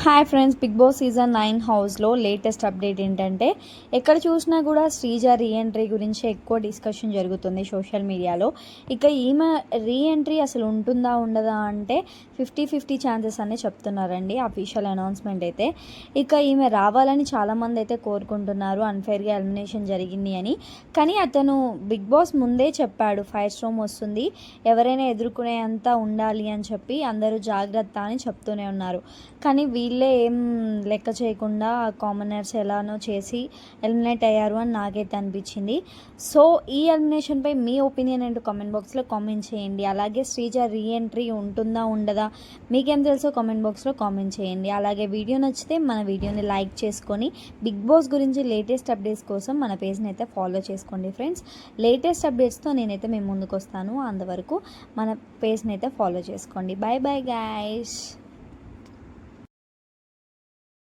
Hi friends, Big Boss season 9 హౌస్లో latest update ఏంటంటే ఎక్కడ చూసినా కూడా శ్రీజ రీఎంట్రీ గురించి ఎక్కువ డిస్కషన్ జరుగుతుంది సోషల్ మీడియాలో. ఇక ఈమె రీఎంట్రీ అసలు ఉంటుందా ఉండదా అంటే 50-50 ఛాన్సెస్ అని చెప్తున్నారండి అఫీషియల్ అనౌన్స్మెంట్ అయితే. ఇక ఈమె రావాలని చాలామంది అయితే కోరుకుంటున్నారు, అన్ఫేర్గా ఎలిమినేషన్ జరిగింది అని. కానీ అతను బిగ్ బాస్ ముందే చెప్పాడు ఫైర్ స్ట్రోమ్ వస్తుంది, ఎవరైనా ఎదుర్కొనే అంతా ఉండాలి అని చెప్పి అందరూ జాగ్రత్త అని చెప్తూనే ఉన్నారు. కానీ వీళ్ళే ఏం లెక్క చేయకుండా కామనర్స్ ఎలానో చేసి ఎలిమినేట్ అయ్యారు అని నాకైతే అనిపించింది. సో ఈ ఎలిమినేషన్పై మీ ఒపీనియన్ ఏంటో కామెంట్ బాక్స్లో కామెంట్ చేయండి. అలాగే శ్రీజ రీఎంట్రీ ఉంటుందా ఉండదా మీకేం తెలుసో కామెంట్ బాక్స్లో కామెంట్ చేయండి. అలాగే వీడియో నచ్చితే మన వీడియోని లైక్ చేసుకొని బిగ్ బాస్ గురించి లేటెస్ట్ అప్డేట్స్ కోసం మన పేజ్ని అయితే ఫాలో చేసుకోండి ఫ్రెండ్స్. లేటెస్ట్ అప్డేట్స్తో నేనైతే మేము ముందుకు వస్తాను. అంతవరకు మన పేజ్ని అయితే ఫాలో చేసుకోండి. Bye bye guys.